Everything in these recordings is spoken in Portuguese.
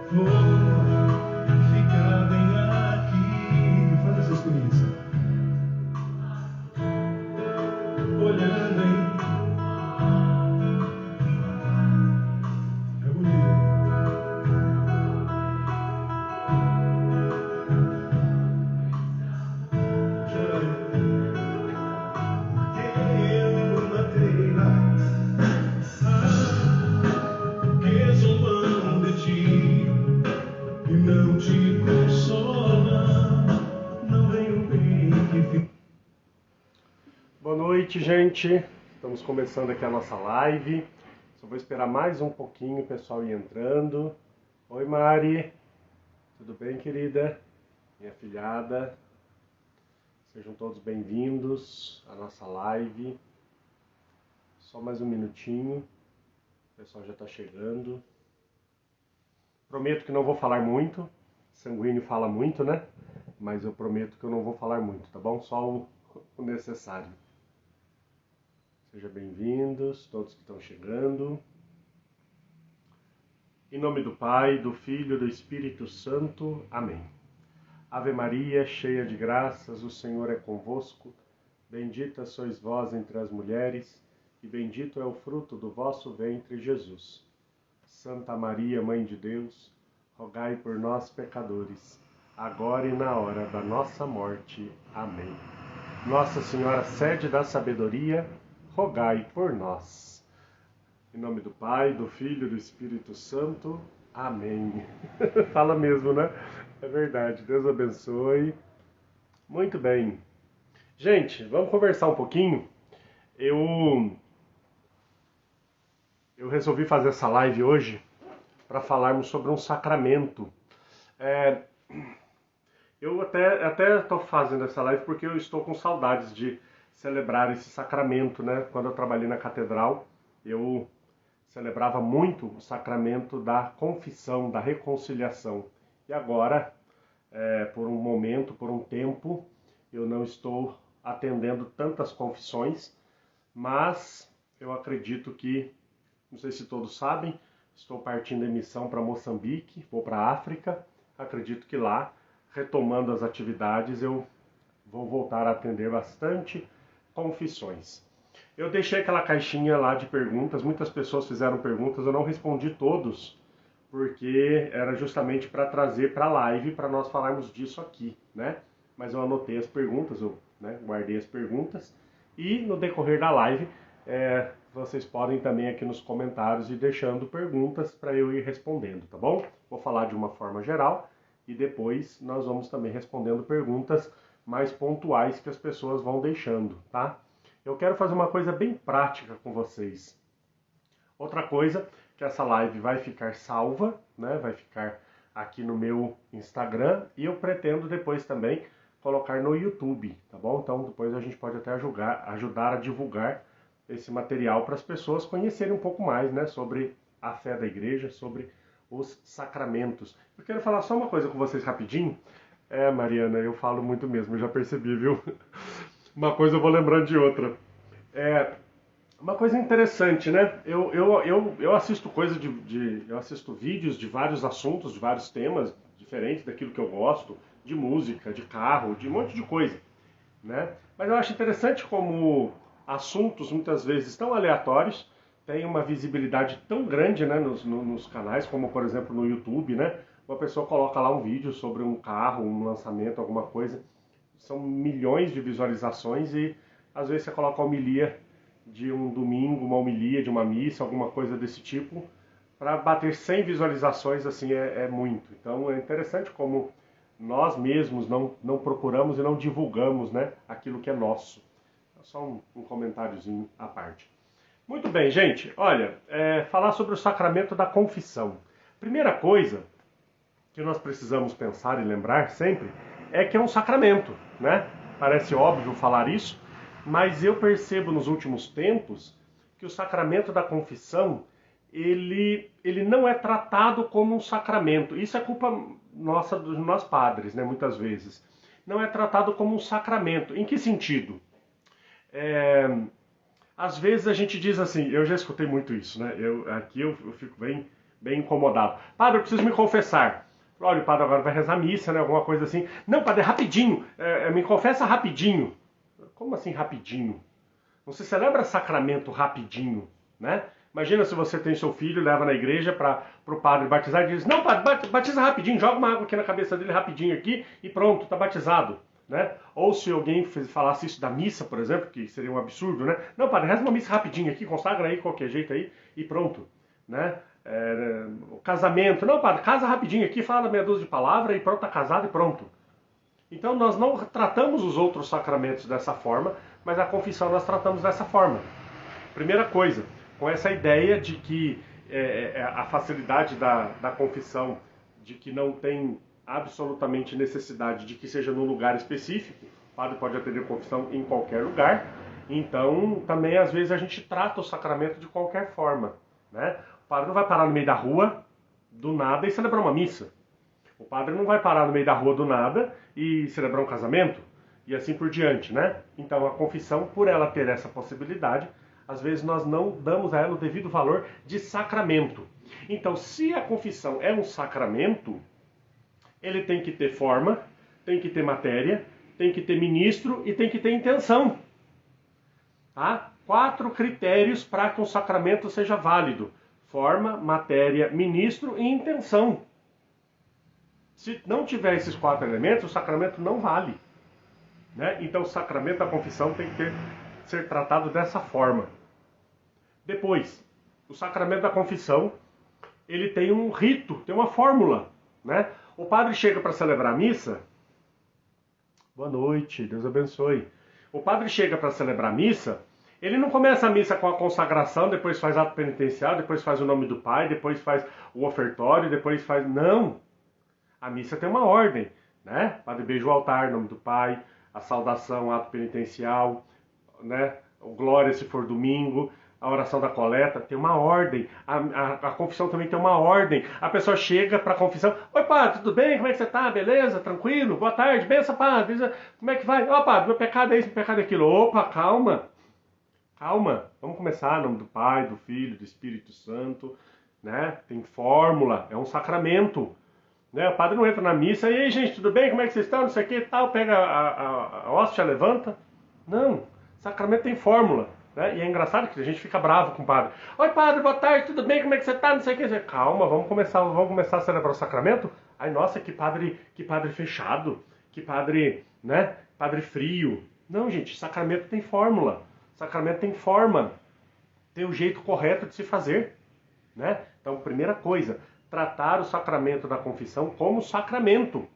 Vou ficar bem aqui. Faz essa experiência. Olhando em. É bonito. Boa noite, gente. Estamos começando aqui a nossa live. Só vou esperar mais um pouquinho o pessoal ir entrando. Oi, Mari. Tudo bem, querida? Minha filhada. Sejam todos bem-vindos à nossa live. Só mais um minutinho. O pessoal já está chegando. Prometo que não vou falar muito. Sanguíneo fala muito, né? Mas eu prometo que eu não vou falar muito, tá bom? Só o necessário. Sejam bem-vindos, todos que estão chegando. Em nome do Pai, do Filho e do Espírito Santo. Amém. Ave Maria, cheia de graças, o Senhor é convosco. Bendita sois vós entre as mulheres, e bendito é o fruto do vosso ventre, Jesus. Santa Maria, Mãe de Deus, rogai por nós, pecadores, agora e na hora da nossa morte. Amém. Nossa Senhora, sede da sabedoria, rogai por nós. Em nome do Pai, do Filho e do Espírito Santo. Amém. Fala mesmo, né? É verdade. Deus abençoe. Muito bem. Gente, vamos conversar um pouquinho. Eu resolvi fazer essa live hoje para falarmos sobre um sacramento. Eu até estou fazendo essa live porque eu estou com saudades de celebrar esse sacramento, né? Quando eu trabalhei na catedral, eu celebrava muito o sacramento da confissão, da reconciliação. E agora, por um momento, por um tempo, eu não estou atendendo tantas confissões, mas eu acredito que, não sei se todos sabem, estou partindo em missão para Moçambique, vou para a África. Acredito que lá, retomando as atividades, eu vou voltar a atender bastante confissões. Eu deixei aquela caixinha lá de perguntas, muitas pessoas fizeram perguntas, eu não respondi todos, porque era justamente para trazer para a live, para nós falarmos disso aqui, né? Mas eu anotei as perguntas, guardei as perguntas, e no decorrer da live, vocês podem também aqui nos comentários ir deixando perguntas para eu ir respondendo, tá bom? Vou falar de uma forma geral, e depois nós vamos também respondendo perguntas mais pontuais que as pessoas vão deixando, tá? Eu quero fazer uma coisa bem prática com vocês. Outra coisa, que essa live vai ficar salva, né? Vai ficar aqui no meu Instagram e eu pretendo depois também colocar no YouTube, tá bom? Então depois a gente pode até ajudar a divulgar esse material para as pessoas conhecerem um pouco mais, né? Sobre a fé da igreja, sobre os sacramentos. Eu quero falar só uma coisa com vocês rapidinho. Mariana, eu falo muito mesmo, eu já percebi, viu? Uma coisa eu vou lembrando de outra. Uma coisa interessante, né? Eu assisto eu assisto vídeos de vários assuntos, de vários temas diferentes daquilo que eu gosto, de música, de carro, de um monte de coisa, né? Mas eu acho interessante como assuntos muitas vezes tão aleatórios têm uma visibilidade tão grande, né, nos canais, como por exemplo no YouTube, né? Uma pessoa coloca lá um vídeo sobre um carro, um lançamento, alguma coisa. São milhões de visualizações e às vezes você coloca a homilia de um domingo, uma homilia de uma missa, alguma coisa desse tipo, para bater 100 visualizações, assim, é muito. Então é interessante como nós mesmos não procuramos e não divulgamos, né, aquilo que é nosso. Só um comentáriozinho à parte. Muito bem, gente. Olha, falar sobre o sacramento da confissão. Primeira coisa que nós precisamos pensar e lembrar sempre é que é um sacramento, né? Parece óbvio falar isso, mas eu percebo nos últimos tempos que o sacramento da confissão, ele não é tratado como um sacramento. Isso é culpa nossa, dos nós padres, né? Muitas vezes. Não é tratado como um sacramento. Em que sentido? Às vezes a gente diz assim, eu já escutei muito isso, né? Eu fico bem bem incomodado. Padre, eu preciso me confessar. Olha, o padre agora vai rezar missa, né? Alguma coisa assim. Não, padre, é rapidinho. Me confessa rapidinho. Como assim rapidinho? Não se celebra sacramento rapidinho, né? Imagina se você tem seu filho, leva na igreja para o padre batizar e diz: não, padre, batiza rapidinho, joga uma água aqui na cabeça dele rapidinho aqui e pronto, está batizado. Né? Ou se alguém falasse isso da missa, por exemplo, que seria um absurdo, né? Não, padre, reza uma missa rapidinho aqui, consagra aí qualquer jeito aí e pronto. Né? O casamento, não, padre, casa rapidinho aqui, fala meia dúzia de palavras e pronto, está casado e pronto. Então nós não tratamos os outros sacramentos dessa forma, mas a confissão nós tratamos dessa forma. Primeira coisa, com essa ideia de que a facilidade da confissão, de que não tem absolutamente necessidade de que seja num lugar específico, o padre pode atender confissão em qualquer lugar, então também às vezes a gente trata o sacramento de qualquer forma. Né? O padre não vai parar no meio da rua, do nada, e celebrar uma missa. O padre não vai parar no meio da rua do nada e celebrar um casamento, e assim por diante, né? Então a confissão, por ela ter essa possibilidade, às vezes nós não damos a ela o devido valor de sacramento. Então, se a confissão é um sacramento, ele tem que ter forma, tem que ter matéria, tem que ter ministro e tem que ter intenção. Tá? 4 critérios para que um sacramento seja válido: forma, matéria, ministro e intenção. Se não tiver esses 4 elementos, o sacramento não vale. Né? Então o sacramento da confissão tem que ser tratado dessa forma. Depois, o sacramento da confissão, ele tem um rito, tem uma fórmula. Né? O padre chega para celebrar a missa. Boa noite, Deus abençoe. O padre chega para celebrar a missa, ele não começa a missa com a consagração, depois faz ato penitencial, depois faz o nome do Pai, depois faz o ofertório, depois faz... Não! A missa tem uma ordem, né? Padre beija o altar, nome do Pai, a saudação, ato penitencial, né? O glória se for domingo, a oração da coleta, tem uma ordem. A confissão também tem uma ordem. A pessoa chega para a confissão: oi, padre, tudo bem? Como é que você está? Beleza? Tranquilo? Boa tarde, benção, padre. Como é que vai? Ó, padre, meu pecado é isso, meu pecado é aquilo. Opa, calma. Calma. Vamos começar. Em nome do Pai, do Filho, do Espírito Santo. Né? Tem fórmula, é um sacramento. Né? O padre não entra na missa: e aí, gente, tudo bem? Como é que vocês estão? Não sei o que tal. Pega a hóstia, levanta. Não. Sacramento tem fórmula. Né? E é engraçado que a gente fica bravo com o padre. Oi, padre, boa tarde, tudo bem? Como é que você está? Não sei o que. Calma, vamos começar a celebrar o sacramento? Ai, nossa, que padre fechado. Que padre, né? Padre frio. Não, gente, sacramento tem fórmula. Sacramento tem forma. Tem o jeito correto de se fazer. Né? Então, primeira coisa, tratar o sacramento da confissão como sacramento.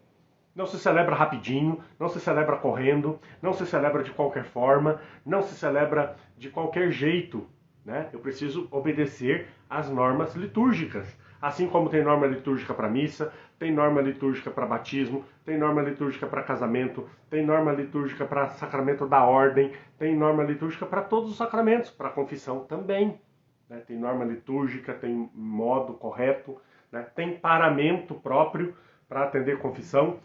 Não se celebra rapidinho, não se celebra correndo, não se celebra de qualquer forma, não se celebra de qualquer jeito. Né? Eu preciso obedecer às normas litúrgicas. Assim como tem norma litúrgica para missa, tem norma litúrgica para batismo, tem norma litúrgica para casamento, tem norma litúrgica para sacramento da ordem, tem norma litúrgica para todos os sacramentos, para a confissão também. Né? Tem norma litúrgica, tem modo correto, né? Tem paramento próprio para atender confissão.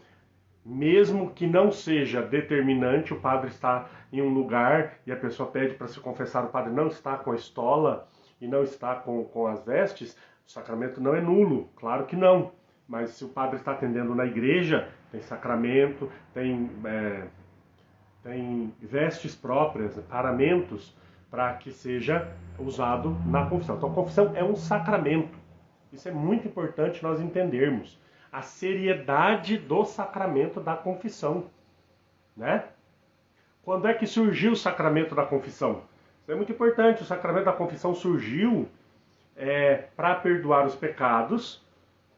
Mesmo que não seja determinante, o padre está em um lugar e a pessoa pede para se confessar, o padre não está com a estola e não está com as vestes, o sacramento não é nulo, claro que não. Mas se o padre está atendendo na igreja, tem sacramento, tem vestes próprias, paramentos, para que seja usado na confissão. Então a confissão é um sacramento. Isso é muito importante nós entendermos. A seriedade do sacramento da confissão, né? Quando é que surgiu o sacramento da confissão? Isso é muito importante. O sacramento da confissão surgiu para perdoar os pecados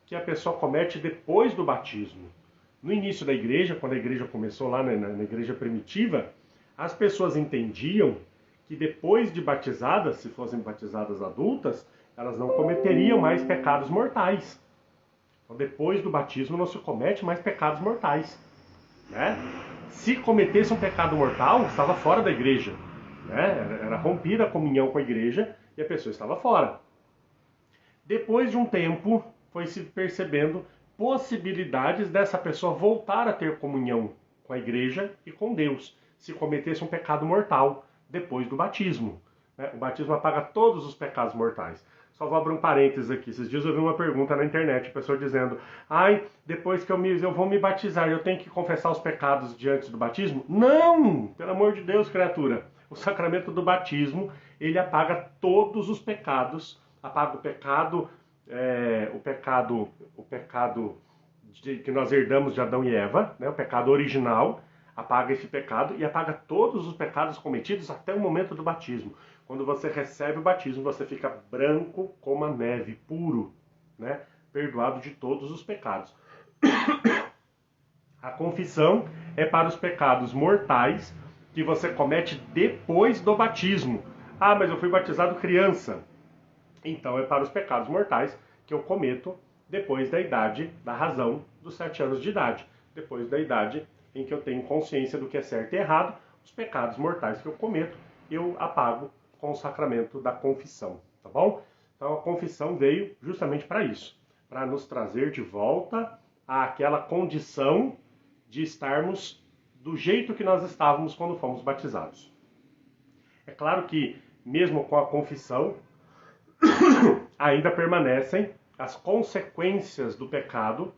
que a pessoa comete depois do batismo. No início da igreja, quando a igreja começou lá na igreja primitiva, as pessoas entendiam que depois de batizadas, se fossem batizadas adultas, elas não cometeriam mais pecados mortais. Então, depois do batismo não se comete mais pecados mortais. Né? Se cometesse um pecado mortal, estava fora da igreja. Né? Era rompida a comunhão com a igreja e a pessoa estava fora. Depois de um tempo, foi se percebendo possibilidades dessa pessoa voltar a ter comunhão com a igreja e com Deus, se cometesse um pecado mortal depois do batismo. Né? O batismo apaga todos os pecados mortais. Só vou abrir um parênteses aqui. Esses dias eu vi uma pergunta na internet, a pessoa dizendo: ai, depois que eu vou me batizar, eu tenho que confessar os pecados diante do batismo? Não! Pelo amor de Deus, criatura. O sacramento do batismo, ele apaga todos os pecados. Apaga o pecado que nós herdamos de Adão e Eva, né? O pecado original. Apaga esse pecado e apaga todos os pecados cometidos até o momento do batismo. Quando você recebe o batismo, você fica branco como a neve, puro, né? Perdoado de todos os pecados. A confissão é para os pecados mortais que você comete depois do batismo. Ah, mas eu fui batizado criança. Então é para os pecados mortais que eu cometo depois da idade, da razão dos 7 anos de idade. Depois da idade em que eu tenho consciência do que é certo e errado, os pecados mortais que eu cometo, eu apago com o sacramento da confissão, tá bom? Então a confissão veio justamente para isso, para nos trazer de volta àquela condição de estarmos do jeito que nós estávamos quando fomos batizados. É claro que, mesmo com a confissão, ainda permanecem as consequências do pecado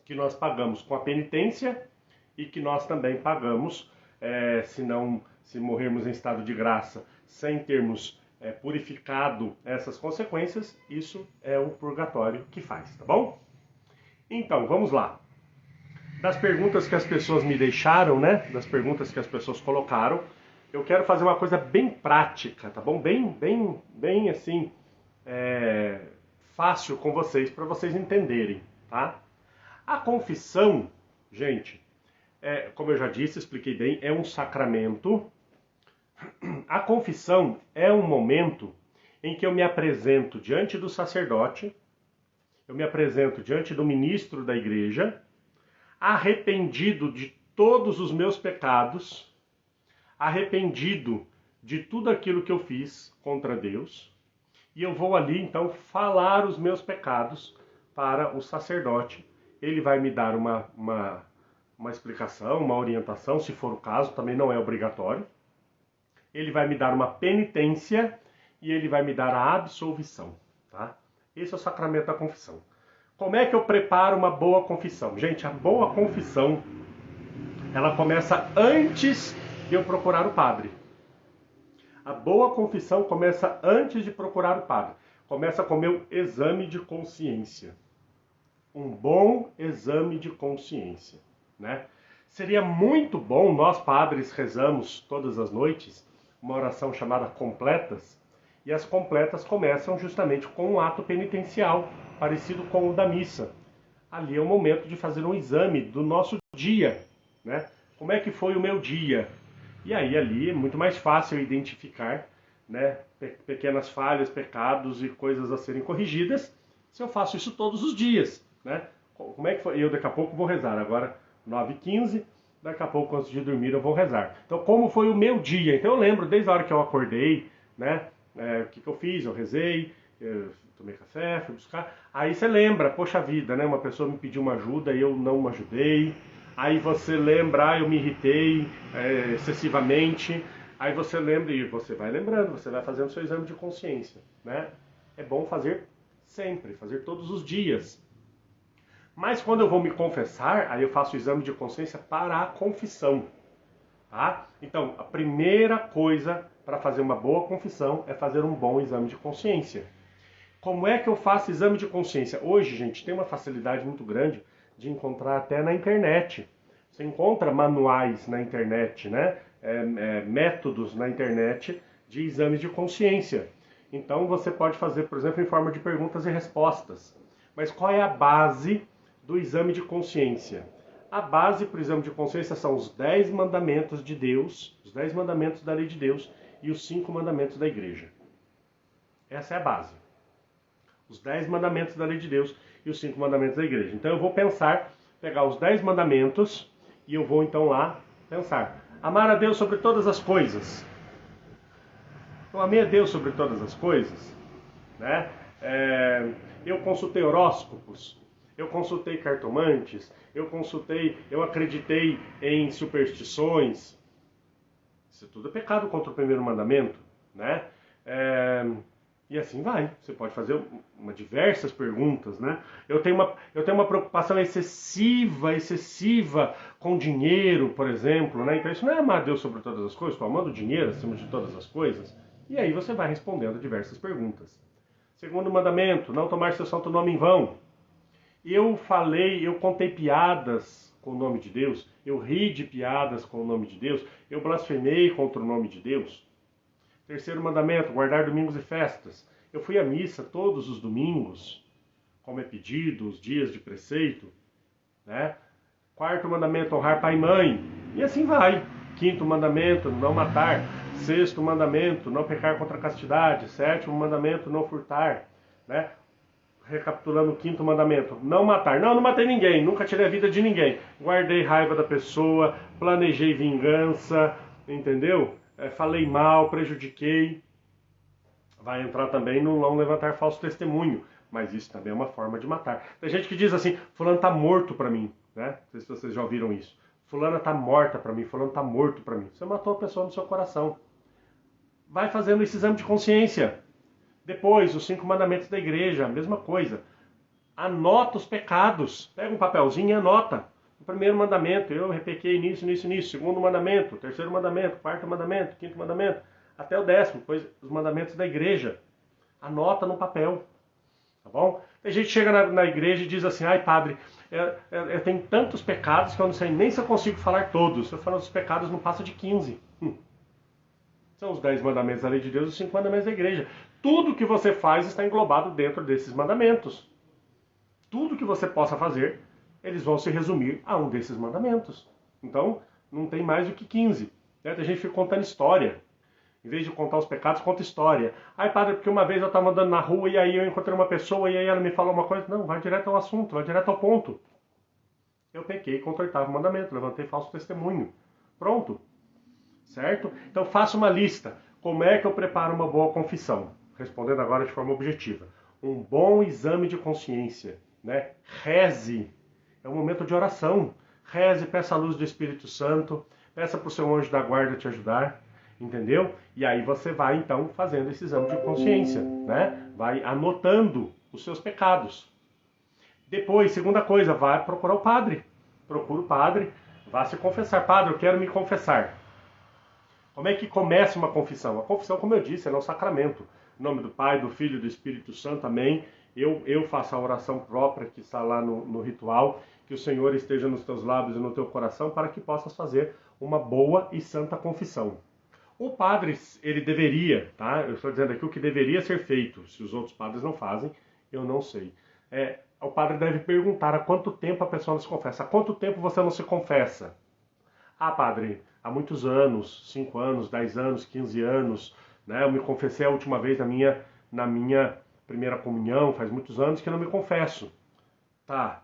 que nós pagamos com a penitência e que nós também pagamos, se morrermos em estado de graça, sem termos purificado essas consequências, isso é o purgatório que faz, tá bom? Então, vamos lá. Das perguntas que as pessoas me deixaram, né? Das perguntas que as pessoas colocaram, eu quero fazer uma coisa bem prática, tá bom? Bem assim, fácil com vocês, para vocês entenderem, tá? A confissão, gente, como eu já disse, expliquei bem, é um sacramento. A confissão é um momento em que eu me apresento diante do sacerdote, eu me apresento diante do ministro da igreja, arrependido de todos os meus pecados, arrependido de tudo aquilo que eu fiz contra Deus, e eu vou ali então falar os meus pecados para o sacerdote. Ele vai me dar uma explicação, uma orientação, se for o caso, também não é obrigatório. Ele vai me dar uma penitência e ele vai me dar a absolvição, tá? Esse é o sacramento da confissão. Como é que eu preparo uma boa confissão? Gente, a boa confissão, ela começa antes de eu procurar o padre. A boa confissão começa antes de procurar o padre. Começa com o meu exame de consciência. Um bom exame de consciência, né? Seria muito bom, nós padres rezamos todas as noites uma oração chamada completas, e as completas começam justamente com um ato penitencial, parecido com o da missa. Ali é o momento de fazer um exame do nosso dia, né? Como é que foi o meu dia? E aí ali é muito mais fácil identificar, né, pequenas falhas, pecados e coisas a serem corrigidas, se eu faço isso todos os dias, né? Como é que foi? Eu daqui a pouco vou rezar, agora 9h15, daqui a pouco antes de dormir eu vou rezar. Então como foi o meu dia? Então eu lembro desde a hora que eu acordei, né, o que eu fiz, eu rezei, eu tomei café, fui buscar. Aí você lembra, poxa vida, né, uma pessoa me pediu uma ajuda e eu não ajudei. Aí você lembra, eu me irritei excessivamente. Aí você lembra e você vai lembrando, você vai fazendo seu exame de consciência, né? É bom fazer sempre, fazer todos os dias. Mas quando eu vou me confessar, aí eu faço o exame de consciência para a confissão, tá? Então, a primeira coisa para fazer uma boa confissão é fazer um bom exame de consciência. Como é que eu faço exame de consciência? Hoje, gente, tem uma facilidade muito grande de encontrar até na internet. Você encontra manuais na internet, né? Métodos na internet de exames de consciência. Então você pode fazer, por exemplo, em forma de perguntas e respostas. Mas qual é a base do exame de consciência? A base para o exame de consciência são os 10 mandamentos de Deus, os 10 mandamentos da lei de Deus e os 5 mandamentos da igreja. Essa é a base. Os 10 mandamentos da lei de Deus e os 5 mandamentos da igreja. Então eu vou pegar os 10 mandamentos e eu vou então lá pensar. Amar a Deus sobre todas as coisas. Eu amei a Deus sobre todas as coisas, né? Eu consultei horóscopos, eu consultei cartomantes, eu acreditei em superstições. Isso tudo é pecado contra o primeiro mandamento, né? E assim vai. Você pode fazer diversas perguntas, né? Eu tenho uma preocupação excessiva com dinheiro, por exemplo, né? Então isso não é amar Deus sobre todas as coisas, estou amando o dinheiro acima de todas as coisas. E aí você vai respondendo diversas perguntas. Segundo mandamento, não tomar seu santo nome em vão. Eu contei piadas com o nome de Deus, eu ri de piadas com o nome de Deus, eu blasfemei contra o nome de Deus. Terceiro mandamento, guardar domingos e festas. Eu fui à missa todos os domingos, como é pedido, os dias de preceito, né? Quarto mandamento, honrar pai e mãe. E assim vai. Quinto mandamento, não matar. Sexto mandamento, não pecar contra a castidade. Sétimo mandamento, não furtar, né? Recapitulando o quinto mandamento, não matar. Não matei ninguém, nunca tirei a vida de ninguém. Guardei raiva da pessoa, planejei vingança, entendeu? Falei mal, prejudiquei. Vai entrar também no não levantar falso testemunho. Mas isso também é uma forma de matar. Tem gente que diz assim, fulano tá morto pra mim, né? Não sei se vocês já ouviram isso. Fulana tá morta pra mim, fulano tá morto pra mim. Você matou a pessoa no seu coração. Vai fazendo esse exame de consciência. Depois, os 5 mandamentos da igreja, a mesma coisa. Anota os pecados. Pega um papelzinho e anota. O primeiro mandamento, eu pequei nisso. Segundo mandamento, terceiro mandamento, quarto mandamento, quinto mandamento, até o 10º, depois os mandamentos da igreja. Anota no papel. Tá bom? Tem gente que chega na igreja e diz assim, ai padre, eu tenho tantos pecados que eu não sei nem se eu consigo falar todos. Se eu falar os pecados, não passa de 15. São os 10 mandamentos da lei de Deus e os 5 mandamentos da igreja. Tudo que você faz está englobado dentro desses mandamentos. Tudo que você possa fazer, eles vão se resumir a um desses mandamentos. Então, não tem mais do que 15. Né? A gente fica contando história. Em vez de contar os pecados, conta história. Ai, padre, porque uma vez eu estava andando na rua e aí eu encontrei uma pessoa e aí ela me falou uma coisa. Não, vai direto ao assunto, vai direto ao ponto. Eu pequei contra o 8º mandamento, levantei falso testemunho. Pronto. Certo? Então faça uma lista. Como é que eu preparo uma boa confissão? Respondendo agora de forma objetiva. Um bom exame de consciência. Né? Reze. É um momento de oração. Reze, peça a luz do Espírito Santo. Peça para o seu anjo da guarda te ajudar. Entendeu? E aí você vai então fazendo esse exame de consciência. Né? Vai anotando os seus pecados. Depois, segunda coisa, vai procurar o padre. Procura o padre. Vá se confessar. Padre, eu quero me confessar. Como é que começa uma confissão? A confissão, como eu disse, é um sacramento. Em nome do Pai, do Filho e do Espírito Santo, amém. Eu faço a oração própria que está lá no ritual, que o Senhor esteja nos teus lábios e no teu coração, para que possas fazer uma boa e santa confissão. O padre, ele deveria, tá? Eu estou dizendo aqui o que deveria ser feito. Se os outros padres não fazem, eu não sei. O padre deve perguntar há quanto tempo a pessoa não se confessa. Há quanto tempo você não se confessa? Ah, padre, há muitos anos, 5 anos, 10 anos, 15 anos, né? Eu me confessei a última vez na minha primeira comunhão, faz muitos anos que eu não me confesso. Tá,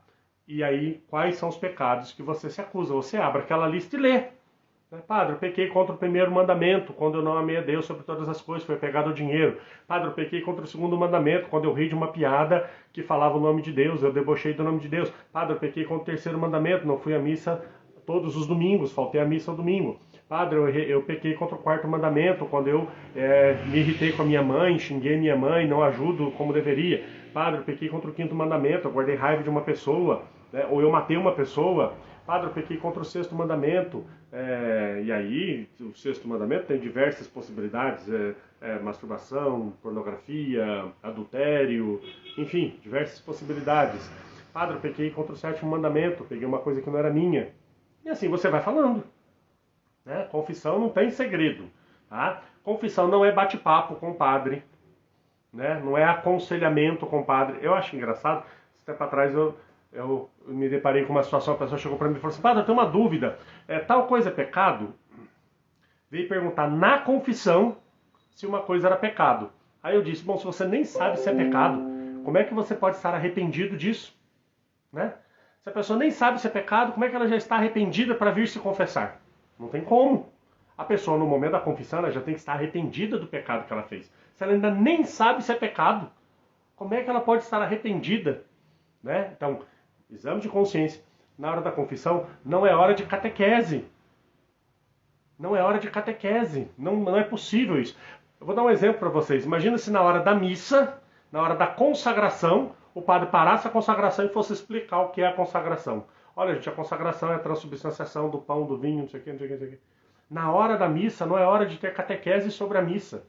e aí quais são os pecados que você se acusa? Você abre aquela lista e lê. Padre, eu pequei contra o primeiro mandamento, quando eu não amei a Deus sobre todas as coisas, foi pegado o dinheiro. Padre, eu pequei contra o segundo mandamento, quando eu ri de uma piada que falava o nome de Deus, eu debochei do nome de Deus. Padre, eu pequei contra o terceiro mandamento, não fui à missa todos os domingos, faltei à missa ao domingo. Padre, eu pequei contra o 4º mandamento, quando eu me irritei com a minha mãe, xinguei minha mãe, não ajudo como deveria. Padre, eu pequei contra o 5º mandamento, eu guardei raiva de uma pessoa, né? Ou eu matei uma pessoa. Padre, eu pequei contra o 6º mandamento. E aí, o 6º mandamento tem diversas possibilidades. Masturbação, pornografia, adultério, enfim, diversas possibilidades. Padre, eu pequei contra o 7º mandamento, peguei uma coisa que não era minha. E assim você vai falando. Né? Confissão não tem segredo. Tá? Confissão não é bate-papo com o padre. Né? Não é aconselhamento com o padre. Eu acho engraçado. Esse tempo atrás eu me deparei com uma situação, a pessoa chegou para mim e falou assim, padre, eu tenho uma dúvida. Tal coisa é pecado? Veio perguntar na confissão se uma coisa era pecado. Aí eu disse, bom, se você nem sabe se é pecado, como é que você pode estar arrependido disso? Né? Se a pessoa nem sabe se é pecado, como é que ela já está arrependida para vir se confessar? Não tem como. A pessoa, no momento da confissão, ela já tem que estar arrependida do pecado que ela fez. Se ela ainda nem sabe se é pecado, como é que ela pode estar arrependida? Né? Então, exame de consciência. Na hora da confissão, não é hora de catequese. Não é hora de catequese. Não é possível isso. Eu vou dar um exemplo para vocês. Imagina se na hora da missa, na hora da consagração, o padre parasse a consagração e fosse explicar o que é a consagração. Olha, gente, a consagração é a transubstanciação do pão, do vinho, não sei o que, não sei o que, não sei o que. Na hora da missa, não é hora de ter catequese sobre a missa.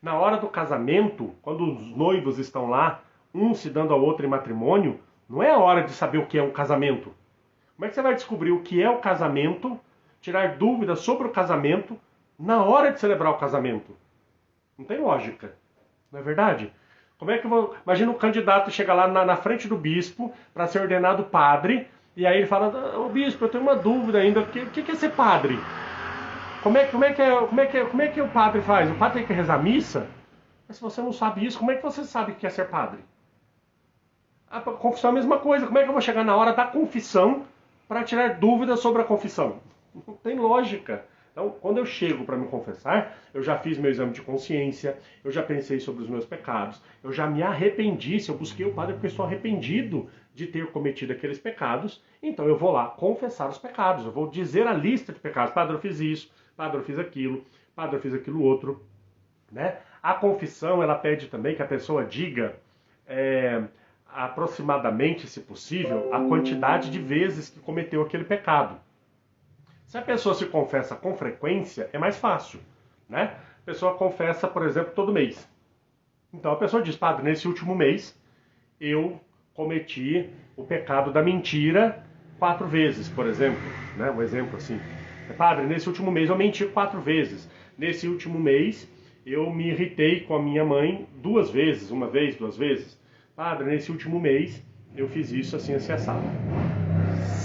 Na hora do casamento, quando os noivos estão lá, um se dando ao outro em matrimônio, não é a hora de saber o que é um casamento. Como é que você vai descobrir o que é o casamento, tirar dúvidas sobre o casamento, na hora de celebrar o casamento? Não tem lógica, não é verdade? Como é que eu vou... Imagina um candidato chega lá na frente do bispo para ser ordenado padre, e aí ele fala, ô bispo, eu tenho uma dúvida ainda, o que é ser padre? Como é que o padre faz? O padre tem que rezar a missa? Mas se você não sabe isso, como é que você sabe o que é ser padre? A confissão é a mesma coisa. Como é que eu vou chegar na hora da confissão para tirar dúvidas sobre a confissão? Não tem lógica. Então, quando eu chego para me confessar, eu já fiz meu exame de consciência, eu já pensei sobre os meus pecados, eu já me arrependi. Se eu busquei o padre porque estou arrependido de ter cometido aqueles pecados, então eu vou lá confessar os pecados. Eu vou dizer a lista de pecados. Padre, eu fiz isso. Padre, eu fiz aquilo. Padre, eu fiz aquilo outro. Né? A confissão, ela pede também que a pessoa diga aproximadamente, se possível, a quantidade de vezes que cometeu aquele pecado. Se a pessoa se confessa com frequência, é mais fácil. Né? A pessoa confessa, por exemplo, todo mês. Então a pessoa diz, padre, nesse último mês eu cometi o pecado da mentira 4 vezes, por exemplo. Né? Um exemplo assim. Padre, nesse último mês eu menti 4 vezes. Nesse último mês eu me irritei com a minha mãe 2 vezes, 1 vez, 2 vezes. Padre, nesse último mês eu fiz isso assim, assim, assado.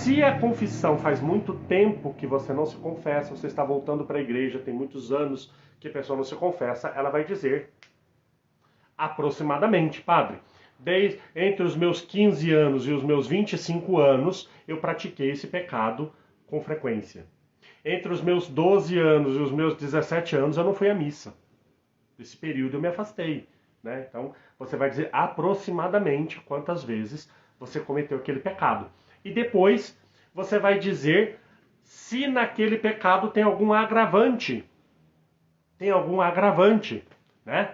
Se a confissão faz muito tempo que você não se confessa, você está voltando para a igreja, tem muitos anos que a pessoa não se confessa, ela vai dizer aproximadamente, padre, entre os meus 15 anos e os meus 25 anos, eu pratiquei esse pecado com frequência. Entre os meus 12 anos e os meus 17 anos, eu não fui à missa. Nesse período eu me afastei. Né? Então, você vai dizer aproximadamente quantas vezes você cometeu aquele pecado. E depois, você vai dizer se naquele pecado tem algum agravante. Tem algum agravante. Né?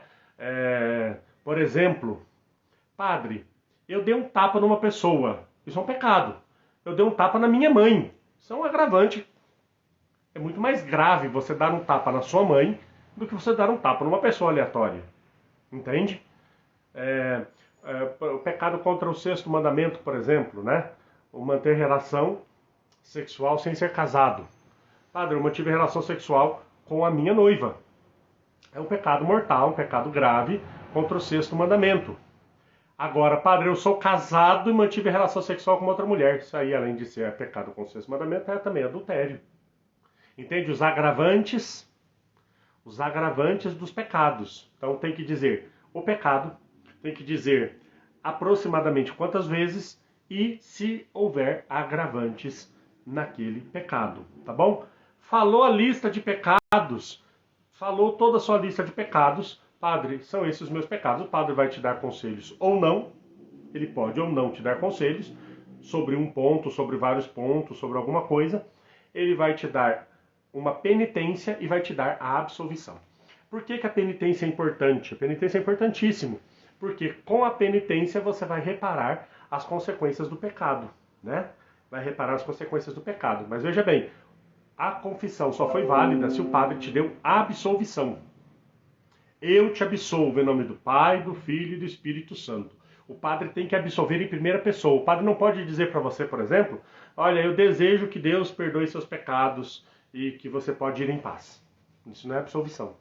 Por exemplo, padre, eu dei um tapa numa pessoa. Isso é um pecado. Eu dei um tapa na minha mãe. Isso é um agravante. É muito mais grave você dar um tapa na sua mãe do que você dar um tapa numa pessoa aleatória. Entende? O pecado contra o 6º mandamento, por exemplo, né? O manter relação sexual sem ser casado. Padre, eu mantive relação sexual com a minha noiva. É um pecado mortal, um pecado grave contra o 6º mandamento. Agora, padre, eu sou casado e mantive relação sexual com outra mulher. Isso aí, além de ser pecado com o 6º mandamento, é também adultério. Entende? Os agravantes dos pecados. Então tem que dizer o pecado, tem que dizer aproximadamente quantas vezes e se houver agravantes naquele pecado, tá bom? Falou a lista de pecados, falou toda a sua lista de pecados, padre, são esses os meus pecados. O padre vai te dar conselhos ou não, ele pode ou não te dar conselhos sobre um ponto, sobre vários pontos, sobre alguma coisa. Ele vai te dar uma penitência e vai te dar a absolvição. Por que a penitência é importante? A penitência é importantíssimo, porque com a penitência você vai reparar as consequências do pecado, né? Vai reparar as consequências do pecado. Mas veja bem, a confissão só foi válida se o padre te deu absolvição. Eu te absolvo em nome do Pai, do Filho e do Espírito Santo. O padre tem que absolver em primeira pessoa. O padre não pode dizer para você, por exemplo, olha, eu desejo que Deus perdoe seus pecados e que você pode ir em paz. Isso não é absolvição.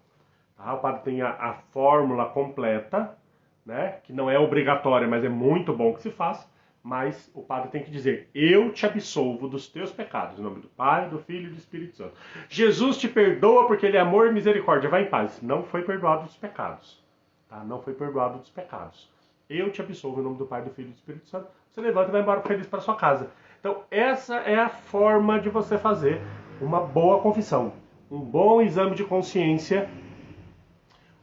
Tá? O padre tem a fórmula completa, né? Que não é obrigatória, mas é muito bom que se faça. Mas o padre tem que dizer, eu te absolvo dos teus pecados, em nome do Pai, do Filho e do Espírito Santo. Jesus te perdoa porque ele é amor e misericórdia, vai em paz. Não foi perdoado dos pecados. Tá? Não foi perdoado dos pecados. Eu te absolvo em nome do Pai, do Filho e do Espírito Santo. Você levanta e vai embora feliz para sua casa. Então essa é a forma de você fazer uma boa confissão. Um bom exame de consciência,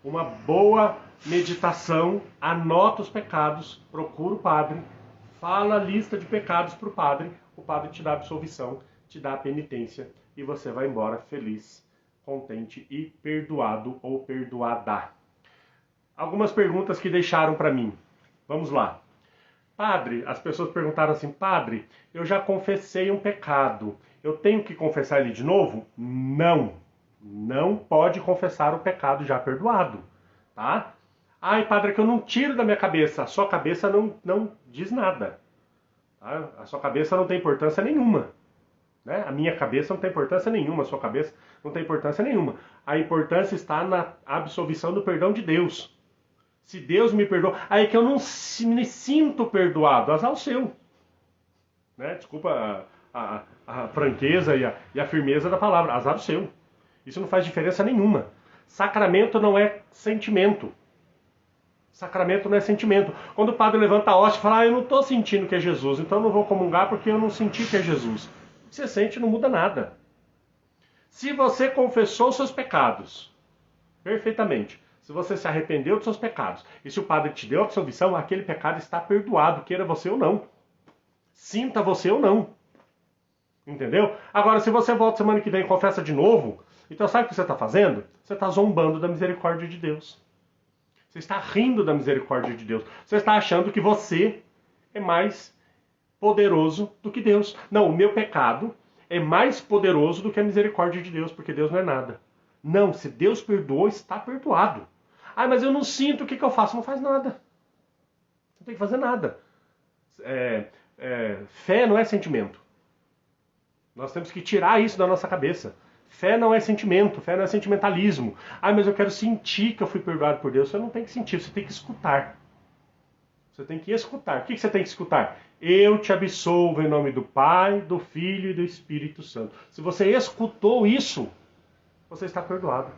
uma boa meditação, anota os pecados, procura o padre, fala a lista de pecados para o padre te dá a absolvição, te dá a penitência e você vai embora feliz contente e perdoado ou perdoada. Algumas perguntas que deixaram para mim. Vamos lá. Padre, as pessoas perguntaram assim, padre, eu já confessei um pecado, eu tenho que confessar ele de novo? Não, não pode confessar o pecado já perdoado, tá? Ai, padre, é que eu não tiro da minha cabeça, a sua cabeça não diz nada, tá? A sua cabeça não tem importância nenhuma, né? A minha cabeça não tem importância nenhuma, a sua cabeça não tem importância nenhuma. A importância está na absolvição do perdão de Deus. Se Deus me perdoa, aí que eu não me sinto perdoado, azar o seu. Né? Desculpa a franqueza e a firmeza da palavra, azar o seu. Isso não faz diferença nenhuma. Sacramento não é sentimento. Sacramento não é sentimento. Quando o padre levanta a hóstia e fala, eu não estou sentindo que é Jesus, então eu não vou comungar porque eu não senti que é Jesus. O que você sente não muda nada. Se você confessou seus pecados, perfeitamente, se você se arrependeu dos seus pecados, e se o padre te deu a absolvição, aquele pecado está perdoado, queira você ou não. Sinta você ou não. Entendeu? Agora, se você volta semana que vem e confessa de novo, então sabe o que você está fazendo? Você está zombando da misericórdia de Deus. Você está rindo da misericórdia de Deus. Você está achando que você é mais poderoso do que Deus. Não, o meu pecado é mais poderoso do que a misericórdia de Deus, porque Deus não é nada. Não, se Deus perdoou, está perdoado. Ah, mas eu não sinto, o que eu faço? Não faz nada. Não tem que fazer nada. Fé não é sentimento. Nós temos que tirar isso da nossa cabeça. Fé não é sentimento, fé não é sentimentalismo. Ah, mas eu quero sentir que eu fui perdoado por Deus. Você não tem que sentir, você tem que escutar. Você tem que escutar. O que você tem que escutar? Eu te absolvo em nome do Pai, do Filho e do Espírito Santo. Se você escutou isso, você está perdoado.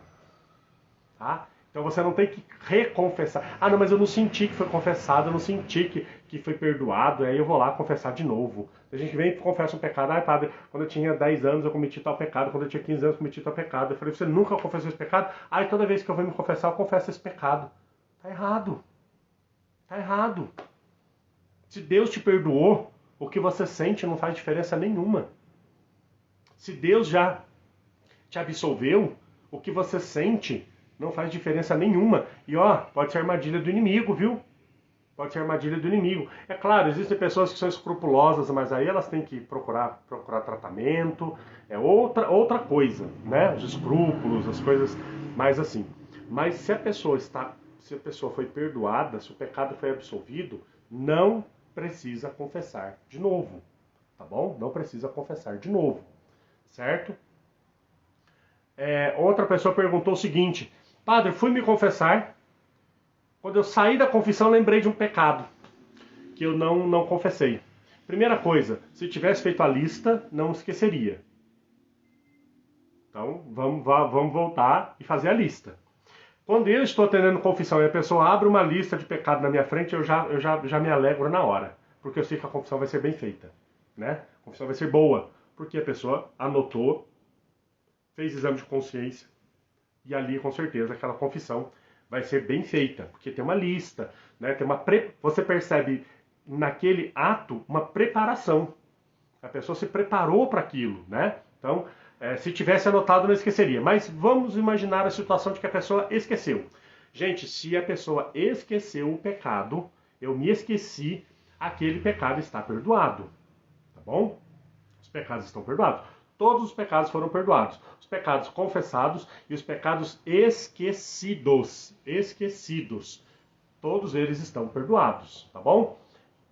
Tá? Então você não tem que reconfessar. Ah, não, mas eu não senti que foi confessado, eu não senti que foi perdoado, aí eu vou lá confessar de novo. A gente vem e confessa um pecado. Ah, padre, quando eu tinha 10 anos eu cometi tal pecado, quando eu tinha 15 anos eu cometi tal pecado. Eu falei, você nunca confessou esse pecado? Ah, e toda vez que eu vou me confessar, eu confesso esse pecado. Tá errado. Tá errado. Se Deus te perdoou, o que você sente não faz diferença nenhuma. Se Deus já te absolveu, o que você sente não faz diferença nenhuma. E pode ser armadilha do inimigo, viu? Pode ser armadilha do inimigo. É claro, existem pessoas que são escrupulosas, mas aí elas têm que procurar tratamento. É outra coisa, né? Os escrúpulos, as coisas mais assim. Mas se a pessoa foi perdoada, se o pecado foi absolvido, não precisa confessar de novo. Tá bom? Não precisa confessar de novo. Certo? Outra pessoa perguntou o seguinte: padre, fui me confessar. Quando eu saí da confissão, lembrei de um pecado que eu não confessei. Primeira coisa, se tivesse feito a lista, não esqueceria. Então, vamos voltar e fazer a lista. Quando eu estou atendendo confissão e a pessoa abre uma lista de pecado na minha frente, eu já me alegro na hora. Porque eu sei que a confissão vai ser bem feita. Né? A confissão vai ser boa. Porque a pessoa anotou, fez exame de consciência, e ali, com certeza, aquela confissão vai ser bem feita, porque tem uma lista, né? Você percebe naquele ato uma preparação. A pessoa se preparou para aquilo, né? Então, se tivesse anotado, não esqueceria. Mas vamos imaginar a situação de que a pessoa esqueceu. Gente, se a pessoa esqueceu o pecado, eu me esqueci, aquele pecado está perdoado. Tá bom? Os pecados estão perdoados. Todos os pecados foram perdoados. Os pecados confessados e os pecados esquecidos. Todos eles estão perdoados, tá bom?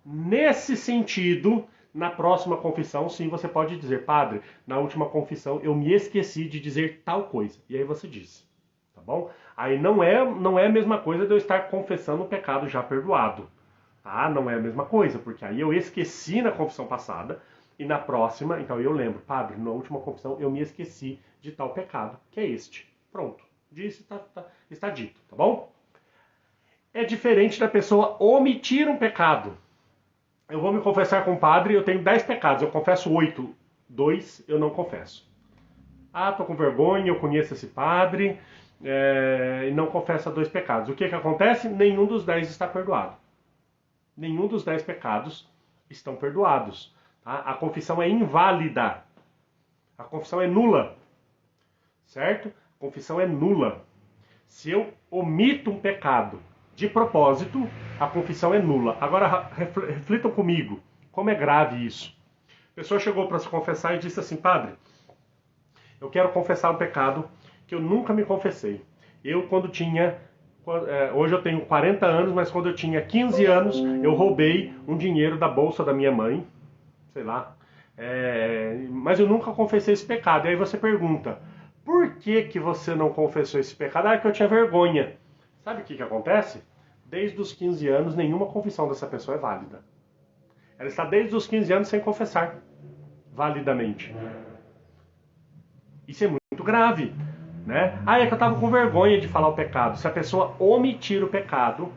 Nesse sentido, na próxima confissão, sim, você pode dizer, padre, na última confissão eu me esqueci de dizer tal coisa. E aí você diz, tá bom? Aí não é a mesma coisa de eu estar confessando um pecado já perdoado. Tá? Não é a mesma coisa, porque aí eu esqueci na confissão passada. E na próxima, então eu lembro, padre, na última confissão eu me esqueci de tal pecado, que é este. Pronto, disse, está dito, tá bom? É diferente da pessoa omitir um pecado. Eu vou me confessar com o padre, eu tenho 10 pecados, eu confesso 8, 2 eu não confesso. Ah, tô com vergonha, eu conheço esse padre, e não confessa 2 pecados. O que acontece? Nenhum dos 10 está perdoado. Nenhum dos 10 pecados estão perdoados. A confissão é inválida. A confissão é nula. Certo? confissão é nula. Se eu omito um pecado de propósito, a confissão é nula. Agora reflitam comigo, como é grave isso. A pessoa chegou para se confessar e disse assim: padre, eu quero confessar um pecado que eu nunca me confessei. Hoje eu tenho 40 anos, mas quando eu tinha 15 anos, eu roubei um dinheiro da bolsa da minha mãe, sei lá, mas eu nunca confessei esse pecado. E aí você pergunta, por que você não confessou esse pecado? Ah, é que eu tinha vergonha. Sabe o que acontece? Desde os 15 anos, nenhuma confissão dessa pessoa é válida. Ela está desde os 15 anos sem confessar, validamente. Isso é muito grave, né? Ah, é que eu estava com vergonha de falar o pecado. Se a pessoa omitir o pecado,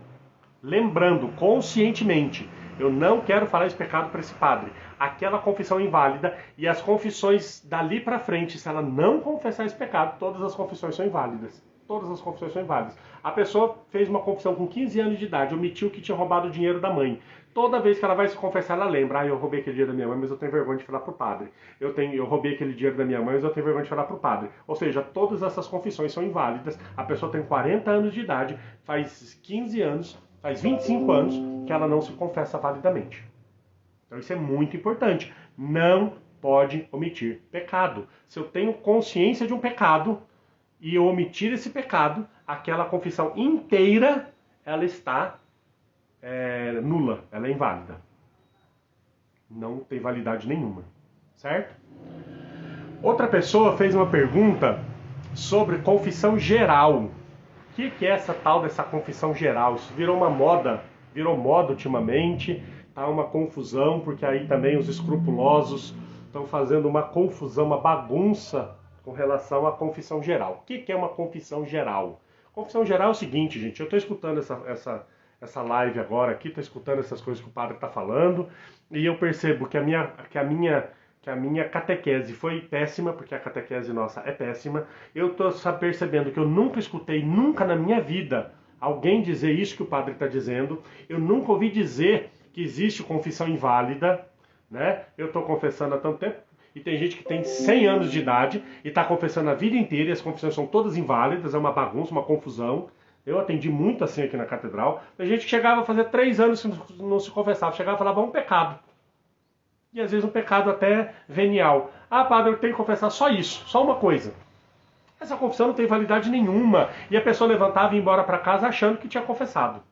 lembrando conscientemente, eu não quero falar esse pecado para esse padre, aquela confissão é inválida, e as confissões dali para frente, se ela não confessar esse pecado, todas as confissões são inválidas. Todas as confissões são inválidas. A pessoa fez uma confissão com 15 anos de idade, omitiu que tinha roubado o dinheiro da mãe. Toda vez que ela vai se confessar, ela lembra: ah, eu roubei aquele dinheiro da minha mãe, mas eu tenho vergonha de falar pro padre. Eu roubei aquele dinheiro da minha mãe, mas eu tenho vergonha de falar pro padre. Ou seja, todas essas confissões são inválidas. A pessoa tem 40 anos de idade, faz 15 anos, faz 25 anos que ela não se confessa validamente. Então isso é muito importante. Não pode omitir pecado. Se eu tenho consciência de um pecado e eu omitir esse pecado, aquela confissão inteira, ela está nula, ela é inválida. Não tem validade nenhuma, certo? Outra pessoa fez uma pergunta sobre confissão geral. O que é essa tal dessa confissão geral? Isso virou moda ultimamente, tá uma confusão, porque aí também os escrupulosos estão fazendo uma confusão, uma bagunça com relação à confissão geral. O que é uma confissão geral? Confissão geral é o seguinte, gente, eu estou escutando essa live agora aqui, estou escutando essas coisas que o padre está falando, e eu percebo que a minha catequese foi péssima, porque a catequese nossa é péssima. Eu estou percebendo que eu nunca escutei, nunca na minha vida, alguém dizer isso que o padre está dizendo. Eu nunca ouvi dizer que existe confissão inválida, né? Eu estou confessando há tanto tempo, e tem gente que tem 100 anos de idade e está confessando a vida inteira, e as confissões são todas inválidas, é uma bagunça, uma confusão. Eu atendi muito assim aqui na catedral. Tem gente que chegava a fazer 3 anos que não se confessava, chegava e falava um pecado. E às vezes um pecado até venial. Ah, padre, eu tenho que confessar só isso, só uma coisa. Essa confissão não tem validade nenhuma. E a pessoa levantava e ia embora para casa achando que tinha confessado,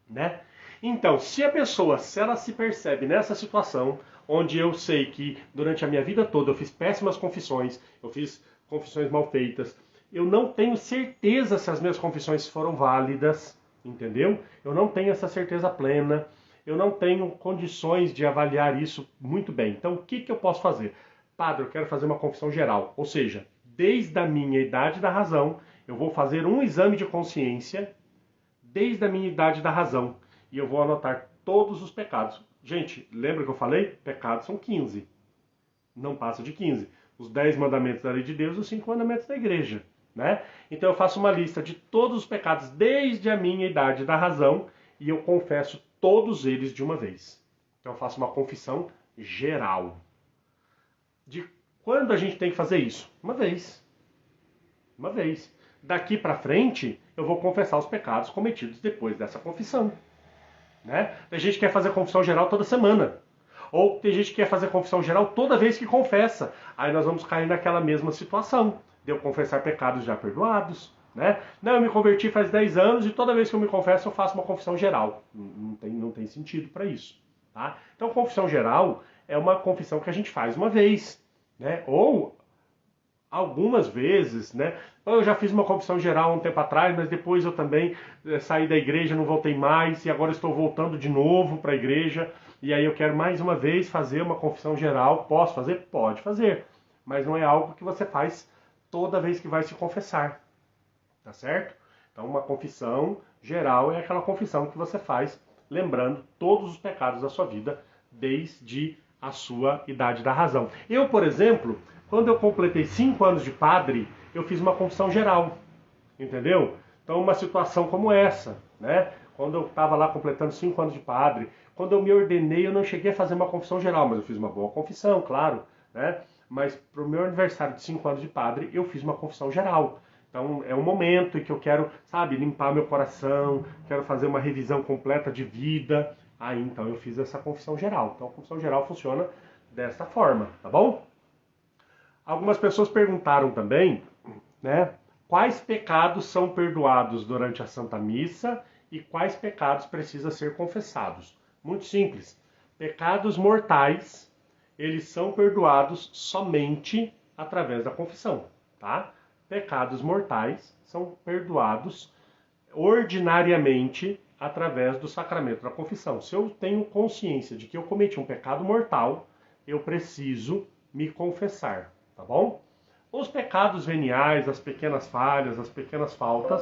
né? Então, se ela se percebe nessa situação, onde eu sei que durante a minha vida toda eu fiz péssimas confissões, eu fiz confissões mal feitas, eu não tenho certeza se as minhas confissões foram válidas, entendeu? Eu não tenho essa certeza plena, eu não tenho condições de avaliar isso muito bem. Então, o que eu posso fazer? Padre, eu quero fazer uma confissão geral, ou seja, desde a minha idade da razão, eu vou fazer um exame de consciência, desde a minha idade da razão, e eu vou anotar todos os pecados. Gente, lembra que eu falei? Pecados são 15. Não passa de 15. Os 10 mandamentos da lei de Deus e os 5 mandamentos da igreja, né? Então eu faço uma lista de todos os pecados desde a minha idade da razão e eu confesso todos eles de uma vez. Então eu faço uma confissão geral. De quando a gente tem que fazer isso? Uma vez. Uma vez. Daqui para frente, eu vou confessar os pecados cometidos depois dessa confissão, né? Tem gente que quer fazer confissão geral toda semana. Ou tem gente que quer fazer confissão geral toda vez que confessa. Aí nós vamos cair naquela mesma situação de eu confessar pecados já perdoados, né? Não, eu me converti faz 10 anos e toda vez que eu me confesso eu faço uma confissão geral. Não tem sentido para isso, tá? Então confissão geral é uma confissão que a gente faz uma vez, né? Ou algumas vezes, né? Eu já fiz uma confissão geral há um tempo atrás, mas depois eu também saí da igreja, não voltei mais, e agora estou voltando de novo para a igreja, e aí eu quero mais uma vez fazer uma confissão geral. Posso fazer? Pode fazer, mas não é algo que você faz toda vez que vai se confessar, tá certo? Então uma confissão geral é aquela confissão que você faz lembrando todos os pecados da sua vida desde a sua idade da razão. Eu, por exemplo, quando eu completei 5 anos de padre, eu fiz uma confissão geral, entendeu? Então uma situação como essa, né? Quando eu estava lá completando 5 anos de padre, quando eu me ordenei, eu não cheguei a fazer uma confissão geral, mas eu fiz uma boa confissão, claro, né? mas para o meu aniversário de 5 anos de padre, eu fiz uma confissão geral. Então é um momento em que eu quero, sabe, limpar meu coração, quero fazer uma revisão completa de vida. Aí então eu fiz essa confissão geral. Então a confissão geral funciona desta forma, tá bom? Algumas pessoas perguntaram também, né, quais pecados são perdoados durante a Santa Missa e quais pecados precisam ser confessados. Muito simples. Pecados mortais, eles são perdoados somente através da confissão, tá? Pecados mortais são perdoados ordinariamente através do sacramento da confissão. Se eu tenho consciência de que eu cometi um pecado mortal, eu preciso me confessar, tá bom? Os pecados veniais, as pequenas falhas, as pequenas faltas,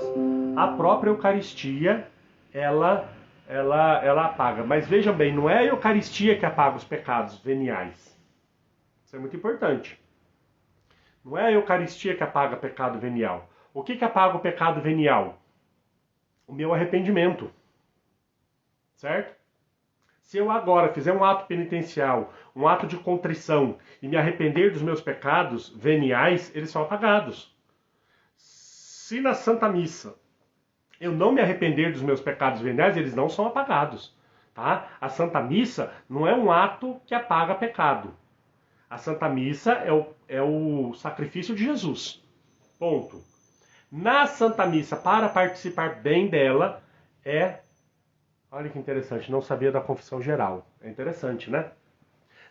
a própria Eucaristia, ela apaga. Mas vejam bem, não é a Eucaristia que apaga os pecados veniais. Isso é muito importante. Não é a Eucaristia que apaga o pecado venial. O que apaga o pecado venial? O meu arrependimento. Certo? Se eu agora fizer um ato penitencial, um ato de contrição e me arrepender dos meus pecados veniais, eles são apagados. Se na Santa Missa eu não me arrepender dos meus pecados veniais, eles não são apagados. Tá? A Santa Missa não é um ato que apaga pecado. A Santa Missa é o sacrifício de Jesus. Ponto. Na Santa Missa, para participar bem dela, olha que interessante, não sabia da confissão geral. É interessante, né?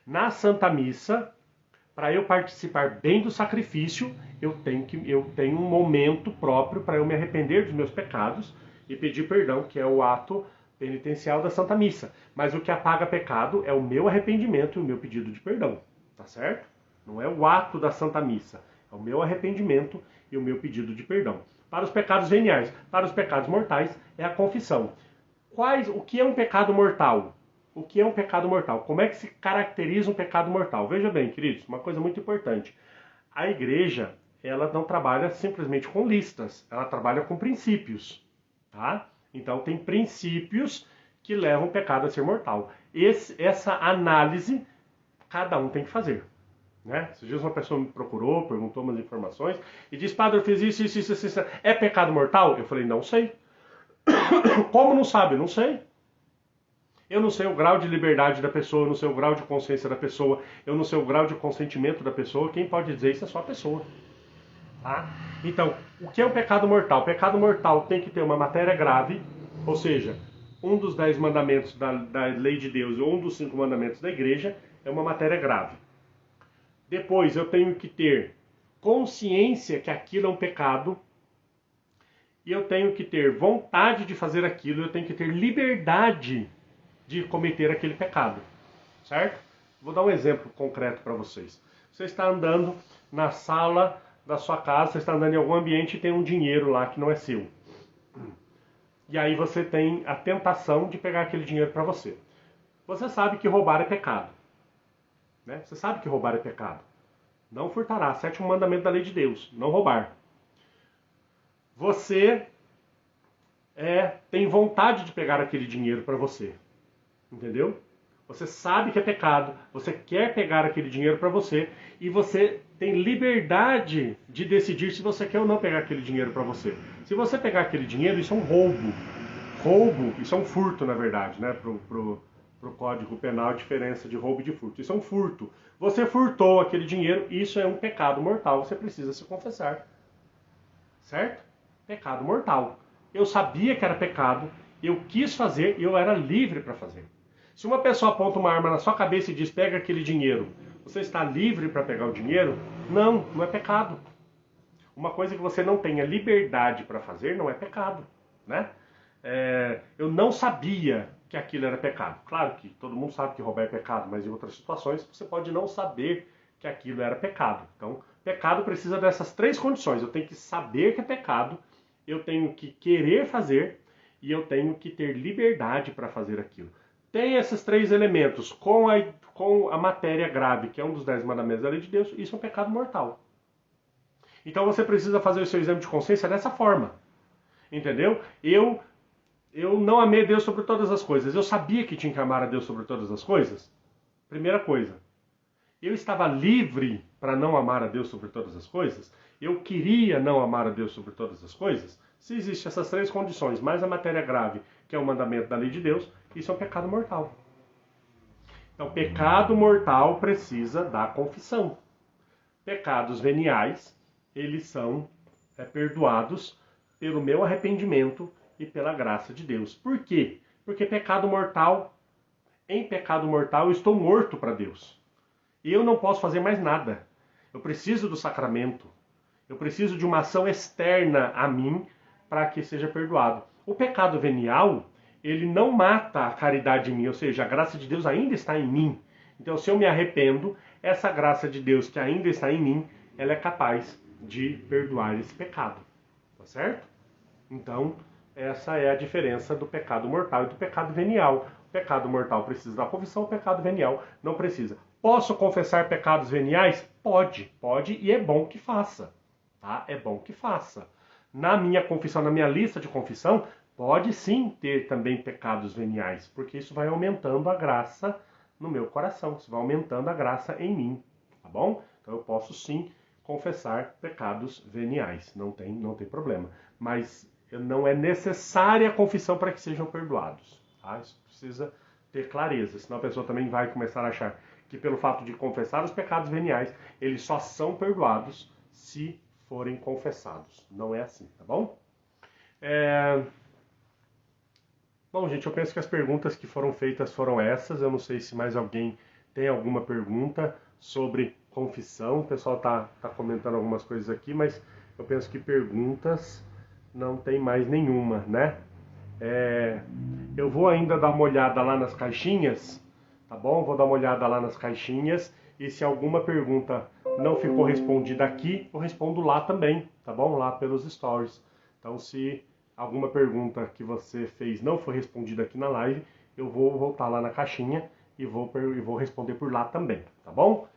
Na Santa Missa, para eu participar bem do sacrifício, eu tenho um momento próprio para eu me arrepender dos meus pecados e pedir perdão, que é o ato penitencial da Santa Missa. Mas o que apaga pecado é o meu arrependimento e o meu pedido de perdão. Tá certo? Não é o ato da Santa Missa. É o meu arrependimento e o meu pedido de perdão. Para os pecados veniais, para os pecados mortais, é a confissão. O que é um pecado mortal? O que é um pecado mortal? Como é que se caracteriza um pecado mortal? Veja bem, queridos, uma coisa muito importante. A igreja, ela não trabalha simplesmente com listas, ela trabalha com princípios, tá? Então tem princípios que levam o pecado a ser mortal. Essa análise cada um tem que fazer. Né? Esses dias uma pessoa me procurou, perguntou umas informações e disse, padre, eu fiz isso. É pecado mortal? Eu falei, não sei. Como não sabe? Não sei. Eu não sei o grau de liberdade da pessoa, eu não sei o grau de consciência da pessoa, eu não sei o grau de consentimento da pessoa. Quem pode dizer isso é só a pessoa. Tá? Então, o que é um pecado mortal? O pecado mortal tem que ter uma matéria grave, ou seja, um dos 10 mandamentos da lei de Deus ou um dos 5 mandamentos da igreja é uma matéria grave. Depois eu tenho que ter consciência que aquilo é um pecado e eu tenho que ter vontade de fazer aquilo, eu tenho que ter liberdade de cometer aquele pecado, certo? Vou dar um exemplo concreto para vocês. Você está andando na sala da sua casa, você está andando em algum ambiente e tem um dinheiro lá que não é seu. E aí você tem a tentação de pegar aquele dinheiro para você. Você sabe que roubar é pecado. Né? Você sabe que roubar é pecado. Não furtará, 7º mandamento da lei de Deus, não roubar. Você tem vontade de pegar aquele dinheiro para você. Entendeu? Você sabe que é pecado, você quer pegar aquele dinheiro para você e você tem liberdade de decidir se você quer ou não pegar aquele dinheiro para você. Se você pegar aquele dinheiro, isso é um roubo. Roubo, isso é um furto, na verdade, né? Pro Código Penal, a diferença de roubo e de furto. Isso é um furto. Você furtou aquele dinheiro, isso é um pecado mortal, você precisa se confessar. Certo? Pecado mortal. Eu sabia que era pecado, eu quis fazer e eu era livre para fazer. Se uma pessoa aponta uma arma na sua cabeça e diz, pega aquele dinheiro, você está livre para pegar o dinheiro? Não, não é pecado. Uma coisa que você não tenha liberdade para fazer não é pecado, né? Eu não sabia que aquilo era pecado. Claro que todo mundo sabe que roubar é pecado, mas em outras situações você pode não saber que aquilo era pecado. Então, pecado precisa dessas 3 condições. Eu tenho que saber que é pecado, eu tenho que querer fazer e eu tenho que ter liberdade para fazer aquilo. Tem esses 3 elementos com a matéria grave, que é um dos 10 mandamentos da lei de Deus, isso é um pecado mortal. Então você precisa fazer o seu exame de consciência dessa forma. Entendeu? Eu não amei Deus sobre todas as coisas. Eu sabia que tinha que amar a Deus sobre todas as coisas. Primeira coisa. Eu estava livre para não amar a Deus sobre todas as coisas? Eu queria não amar a Deus sobre todas as coisas? Se existem essas três condições, mais a matéria grave, que é o mandamento da lei de Deus, isso é um pecado mortal. Então, pecado mortal precisa da confissão. Pecados veniais, eles são perdoados pelo meu arrependimento e pela graça de Deus. Por quê? Porque em pecado mortal eu estou morto para Deus. E eu não posso fazer mais nada. Eu preciso do sacramento. Eu preciso de uma ação externa a mim para que seja perdoado. O pecado venial, ele não mata a caridade em mim, ou seja, a graça de Deus ainda está em mim. Então, se eu me arrependo, essa graça de Deus que ainda está em mim, ela é capaz de perdoar esse pecado. Tá certo? Então, essa é a diferença do pecado mortal e do pecado venial. O pecado mortal precisa da confissão, o pecado venial não precisa. Posso confessar pecados veniais? Pode e é bom que faça. Tá? É bom que faça. Na minha confissão, na minha lista de confissão, pode sim ter também pecados veniais, porque isso vai aumentando a graça no meu coração, isso vai aumentando a graça em mim, tá bom? Então eu posso sim confessar pecados veniais, não tem problema. Mas não é necessária a confissão para que sejam perdoados, tá? Isso precisa ter clareza, senão a pessoa também vai começar a achar que pelo fato de confessar os pecados veniais, eles só são perdoados se forem confessados. Não é assim, tá bom? Bom, gente, eu penso que as perguntas que foram feitas foram essas. Eu não sei se mais alguém tem alguma pergunta sobre confissão. O pessoal tá comentando algumas coisas aqui, mas eu penso que perguntas não tem mais nenhuma, né? Eu vou ainda dar uma olhada lá nas caixinhas, tá bom? Vou dar uma olhada lá nas caixinhas e se alguma pergunta não ficou respondida aqui, eu respondo lá também, tá bom? Lá pelos stories. Então, se alguma pergunta que você fez não foi respondida aqui na live, eu vou voltar lá na caixinha e vou responder por lá também, tá bom?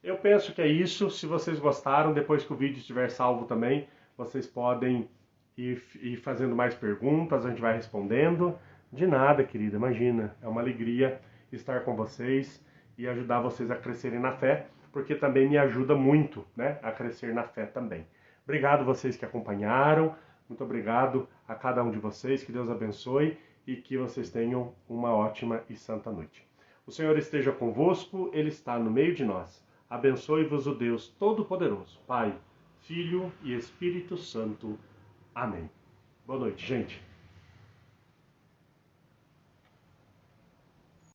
Eu penso que é isso. Se vocês gostaram, depois que o vídeo estiver salvo também, vocês podem ir fazendo mais perguntas, a gente vai respondendo. De nada, querida, imagina. É uma alegria estar com vocês e ajudar vocês a crescerem na fé, porque também me ajuda muito, né, a crescer na fé também. Obrigado vocês que acompanharam. Muito obrigado a cada um de vocês, que Deus abençoe e que vocês tenham uma ótima e santa noite. O Senhor esteja convosco, Ele está no meio de nós. Abençoe-vos o Deus Todo-Poderoso, Pai, Filho e Espírito Santo. Amém. Boa noite, gente.